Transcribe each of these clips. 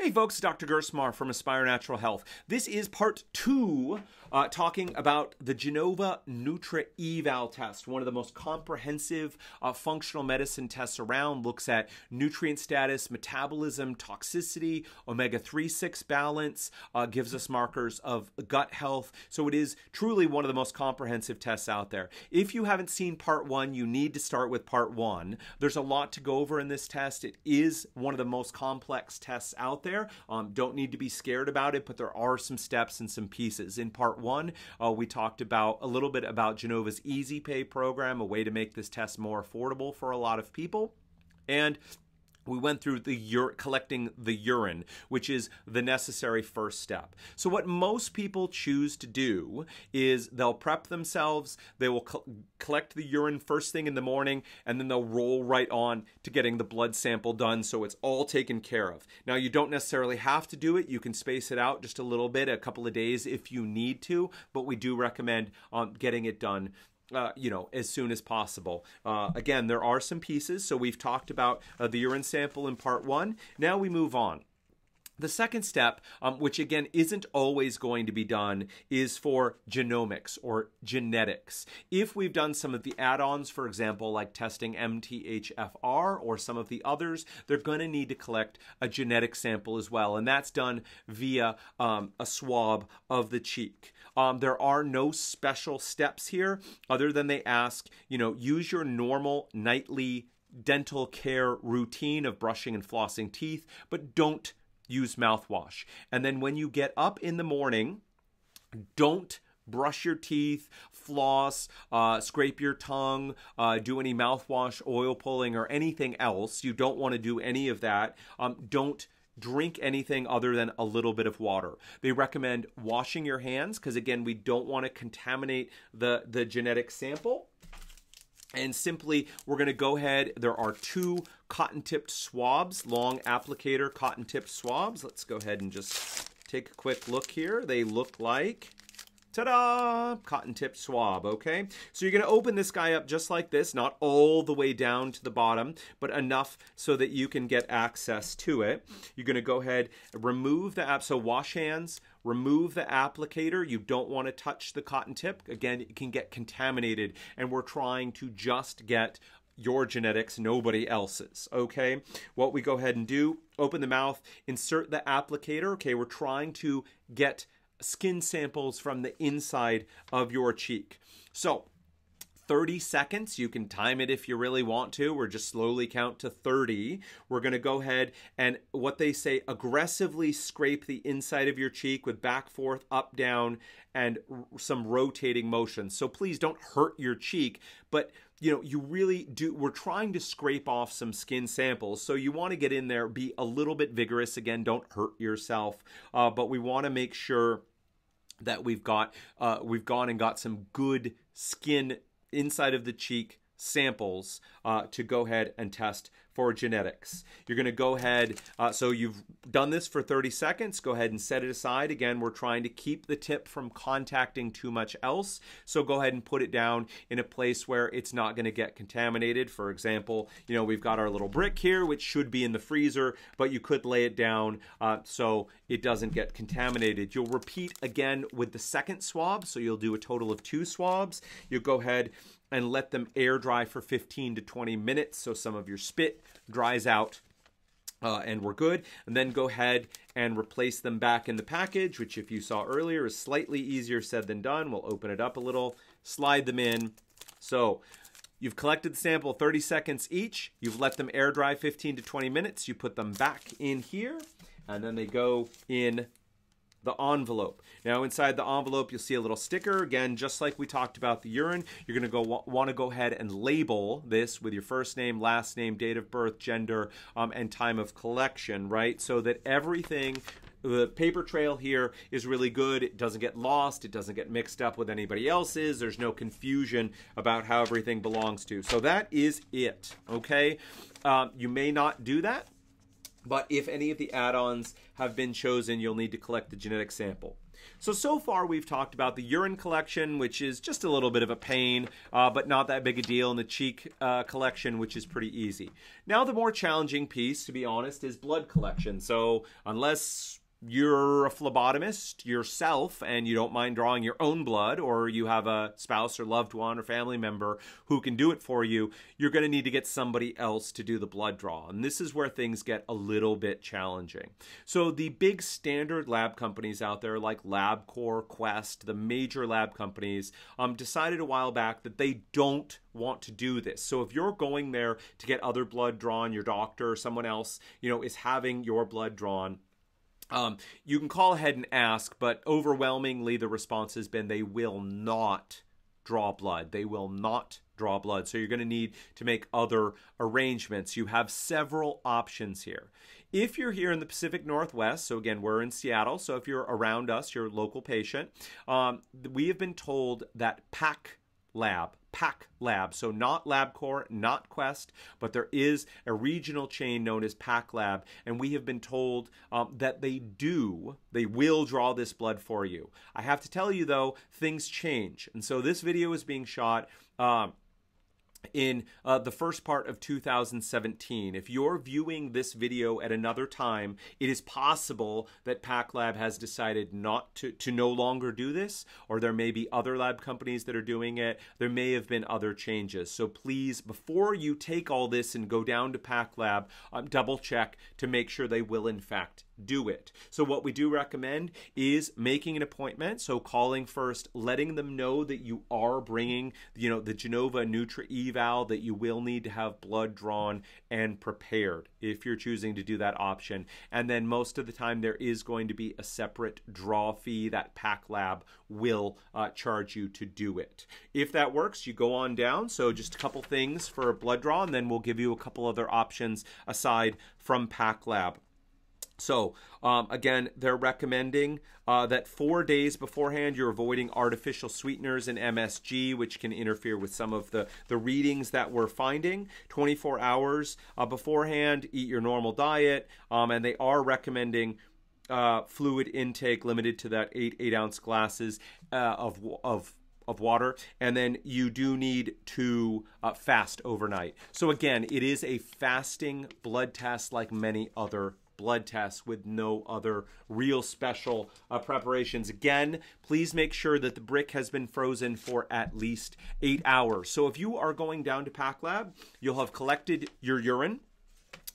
Hey folks, Dr. Gerstmar from Aspire Natural Health. This is part 2 talking about the Genova NutraEval test, one of the most comprehensive functional medicine tests around. Looks at nutrient status, metabolism, toxicity, omega-3/6 balance, gives us markers of gut health. So it is truly one of the most comprehensive tests out there. If you haven't seen part 1, you need to start with part 1. There's a lot to go over in this test. It is one of the most complex tests out there. Don't need to be scared about it, but there are some steps and some pieces. In part 1, we talked about a little bit about Genova's Easy Pay program, a way to make this test more affordable for a lot of people. And we went through collecting the urine, which is the necessary first step. So what most people choose to do is they'll prep themselves, they will collect the urine first thing in the morning, and then they'll roll right on to getting the blood sample done so it's all taken care of. Now, you don't necessarily have to do it. You can space it out just a little bit, a couple of days if you need to, but we do recommend getting it done as soon as possible. Again, there are some pieces. So we've talked about the urine sample in part 1. Now we move on. The second step, which again isn't always going to be done, is for genomics or genetics. If we've done some of the add-ons, for example, like testing MTHFR or some of the others, they're going to need to collect a genetic sample as well, and that's done via a swab of the cheek. There are no special steps here other than they ask, use your normal nightly dental care routine of brushing and flossing teeth, but don't use mouthwash. And then when you get up in the morning, don't brush your teeth, floss, scrape your tongue, do any mouthwash, oil pulling, or anything else. You don't want to do any of that. Don't drink anything other than a little bit of water. They recommend washing your hands because, again, we don't want to contaminate the genetic sample. And simply, we're going to go ahead. There are 2 cotton-tipped swabs, long applicator cotton-tipped swabs. Let's go ahead and just take a quick look here. They look like, ta-da, cotton-tipped swab, okay? So you're going to open this guy up just like this, not all the way down to the bottom, but enough so that you can get access to it. You're going to go ahead and remove the so wash hands, remove the applicator. You don't want to touch the cotton tip. Again, it can get contaminated, and we're trying to just get your genetics, nobody else's, okay? What we go ahead and do, open the mouth, insert the applicator. Okay, we're trying to get skin samples from the inside of your cheek. So 30 seconds, you can time it if you really want to, or just slowly count to 30. We're going to go ahead and, what they say, aggressively scrape the inside of your cheek with back, forth, up, down, and some rotating motions. So please don't hurt your cheek, but you really do. We're trying to scrape off some skin samples, so you want to get in there, be a little bit vigorous. Again, don't hurt yourself, but we want to make sure that we've gone and got some good skin inside of the cheek samples to go ahead and test for genetics. You're going to go ahead, so you've done this for 30 seconds, go ahead and set it aside. Again, we're trying to keep the tip from contacting too much else, so go ahead and put it down in a place where it's not going to get contaminated. For example, we've got our little brick here, which should be in the freezer, but you could lay it down so it doesn't get contaminated. You'll repeat again with the second swab, so you'll do a total of 2 swabs. You'll go ahead and let them air dry for 15 to 20 minutes so some of your spit dries out and we're good. And then go ahead and replace them back in the package, which, if you saw earlier, is slightly easier said than done. We'll open it up a little, slide them in. So you've collected the sample 30 seconds each. You've let them air dry 15 to 20 minutes. You put them back in here, and then they go in the envelope. Now, inside the envelope, you'll see a little sticker. Again, just like we talked about the urine, you're going to want to go ahead and label this with your first name, last name, date of birth, gender, and time of collection, right? So that everything, the paper trail here is really good. It doesn't get lost. It doesn't get mixed up with anybody else's. There's no confusion about how everything belongs to. So that is it, okay? You may not do that, but if any of the add-ons have been chosen, you'll need to collect the genetic sample. So far we've talked about the urine collection, which is just a little bit of a pain, but not that big a deal, and the cheek collection, which is pretty easy. Now the more challenging piece, to be honest, is blood collection. So unless you're a phlebotomist yourself and you don't mind drawing your own blood, or you have a spouse or loved one or family member who can do it for you, you're going to need to get somebody else to do the blood draw. And this is where things get a little bit challenging. So the big standard lab companies out there like LabCorp, Quest, the major lab companies, decided a while back that they don't want to do this. So if you're going there to get other blood drawn, your doctor or someone else, is having your blood drawn, you can call ahead and ask, but overwhelmingly the response has been they will not draw blood. They will not draw blood. So you're going to need to make other arrangements. You have several options here. If you're here in the Pacific Northwest, so again, we're in Seattle, so if you're around us, you're a local patient, we have been told that PacLab, so not LabCorp, not Quest, but there is a regional chain known as PacLab, and we have been told that they will draw this blood for you. I have to tell you though, things change, and so this video is being shot in the first part of 2017. If you're viewing this video at another time, it is possible that PacLab has decided not to no longer do this, or there may be other lab companies that are doing it. There may have been other changes. So please, before you take all this and go down to PacLab, double check to make sure they will in fact do it. So what we do recommend is making an appointment. So calling first, letting them know that you are bringing, the Genova NutraEval, that you will need to have blood drawn and prepared if you're choosing to do that option. And then most of the time there is going to be a separate draw fee that PacLab will charge you to do it. If that works, you go on down. So just a couple things for a blood draw, and then we'll give you a couple other options aside from PacLab. So again, they're recommending that 4 days beforehand, you're avoiding artificial sweeteners and MSG, which can interfere with some of the readings that we're finding. 24 hours beforehand, eat your normal diet, and they are recommending fluid intake limited to that 8-ounce glasses of water, and then you do need to fast overnight. So again, it is a fasting blood test like many other blood tests with no other real special preparations. Again, please make sure that the brick has been frozen for at least 8 hours. So if you are going down to PacLab, you'll have collected your urine.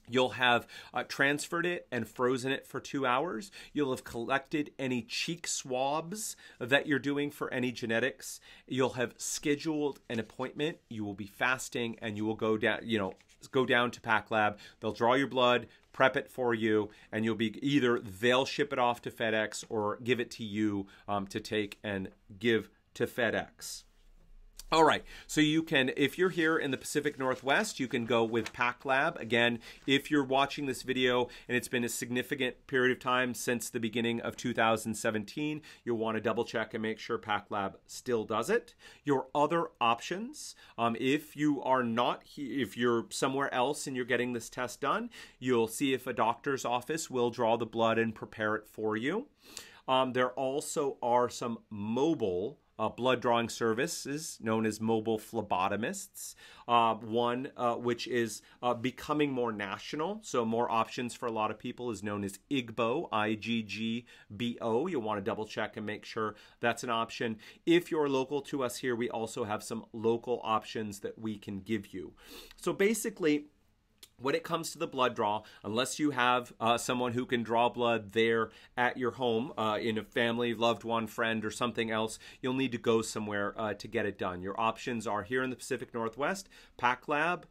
You'll have transferred it and frozen it for 2 hours. You'll have collected any cheek swabs that you're doing for any genetics. You'll have scheduled an appointment. You will be fasting, and you will go down, go down to PacLab. They'll draw your blood, prep it for you, and you'll be either they'll ship it off to FedEx or give it to you to take and give to FedEx. All right, so you can, if you're here in the Pacific Northwest, you can go with PacLab. Again, if you're watching this video and it's been a significant period of time since the beginning of 2017, you'll want to double check and make sure PacLab still does it. Your other options, if you are not, if you're somewhere else and you're getting this test done, you'll see if a doctor's office will draw the blood and prepare it for you. There also are some mobile blood drawing services known as mobile phlebotomists. One which is becoming more national, so more options for a lot of people, is known as Iggbo, I-G-G-B-O. You'll want to double check and make sure that's an option. If you're local to us here, we also have some local options that we can give you. So basically, when it comes to the blood draw, unless you have someone who can draw blood there at your home, in a family, loved one, friend, or something else, you'll need to go somewhere to get it done. Your options are here in the Pacific Northwest, PacLab.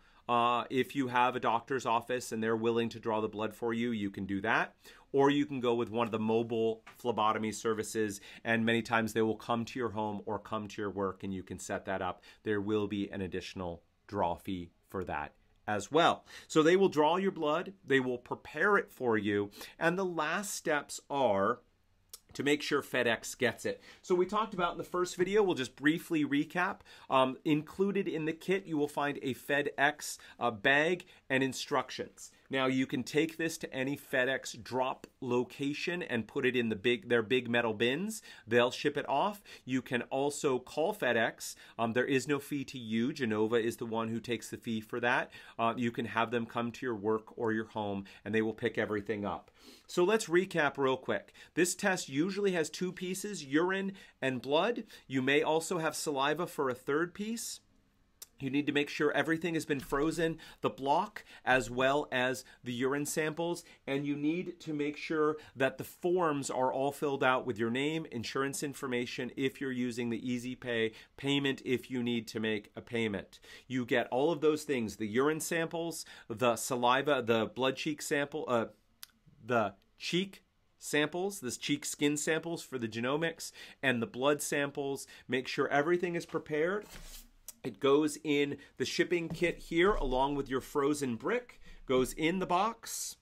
If you have a doctor's office and they're willing to draw the blood for you, you can do that. Or you can go with one of the mobile phlebotomy services, and many times they will come to your home or come to your work, and you can set that up. There will be an additional draw fee for that as well. So they will draw your blood, they will prepare it for you, and the last steps are to make sure FedEx gets it. So we talked about in the first video, we'll just briefly recap. Included in the kit, you will find a FedEx bag and instructions. Now you can take this to any FedEx drop location and put it in their big metal bins. They'll ship it off. You can also call FedEx. There is no fee to you. Genova is the one who takes the fee for that. You can have them come to your work or your home and they will pick everything up. So let's recap real quick. This test usually has 2 pieces, urine and blood. You may also have saliva for a 3rd piece. You need to make sure everything has been frozen, the block as well as the urine samples, and you need to make sure that the forms are all filled out with your name, insurance information if you're using the Easy Pay, payment if you need to make a payment. You get all of those things, the urine samples, the saliva, the blood cheek sample, the cheek samples, this cheek skin samples for the genomics, and the blood samples. Make sure everything is prepared. It goes in the shipping kit here along with your frozen brick, goes in the box,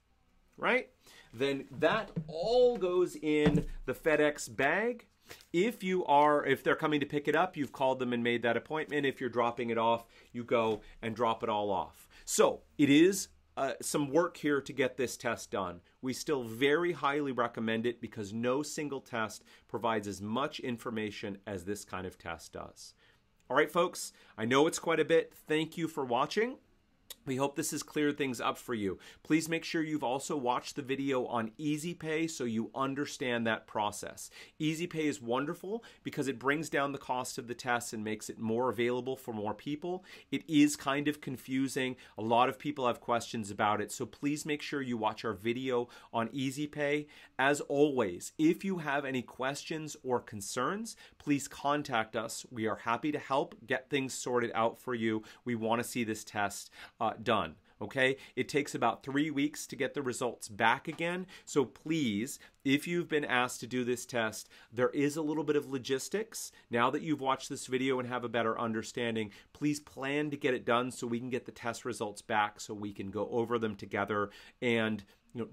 right? Then that all goes in the FedEx bag. If they're coming to pick it up, you've called them and made that appointment. If you're dropping it off, you go and drop it all off. So it is some work here to get this test done. We still very highly recommend it because no single test provides as much information as this kind of test does. All right, folks, I know it's quite a bit. Thank you for watching. We hope this has cleared things up for you. Please make sure you've also watched the video on Easy Pay so you understand that process. Easy Pay is wonderful because it brings down the cost of the test and makes it more available for more people. It is kind of confusing. A lot of people have questions about it, so please make sure you watch our video on Easy Pay. As always, if you have any questions or concerns, please contact us. We are happy to help get things sorted out for you. We want to see this test done. Okay, it takes about 3 weeks to get the results back again. So please, if you've been asked to do this test, there is a little bit of logistics. Now that you've watched this video and have a better understanding, please plan to get it done so we can get the test results back so we can go over them together and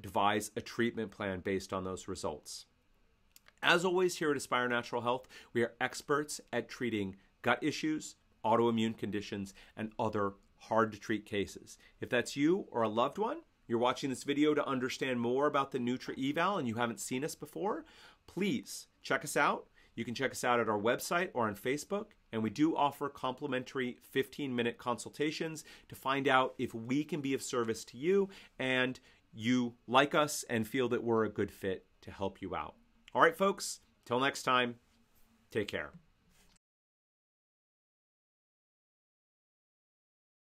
devise a treatment plan based on those results. As always, here at Aspire Natural Health, we are experts at treating gut issues, autoimmune conditions, and other hard to treat cases. If that's you or a loved one, you're watching this video to understand more about the NutraEval and you haven't seen us before, please check us out. You can check us out at our website or on Facebook, and we do offer complimentary 15-minute consultations to find out if we can be of service to you and you like us and feel that we're a good fit to help you out. All right, folks, till next time, take care.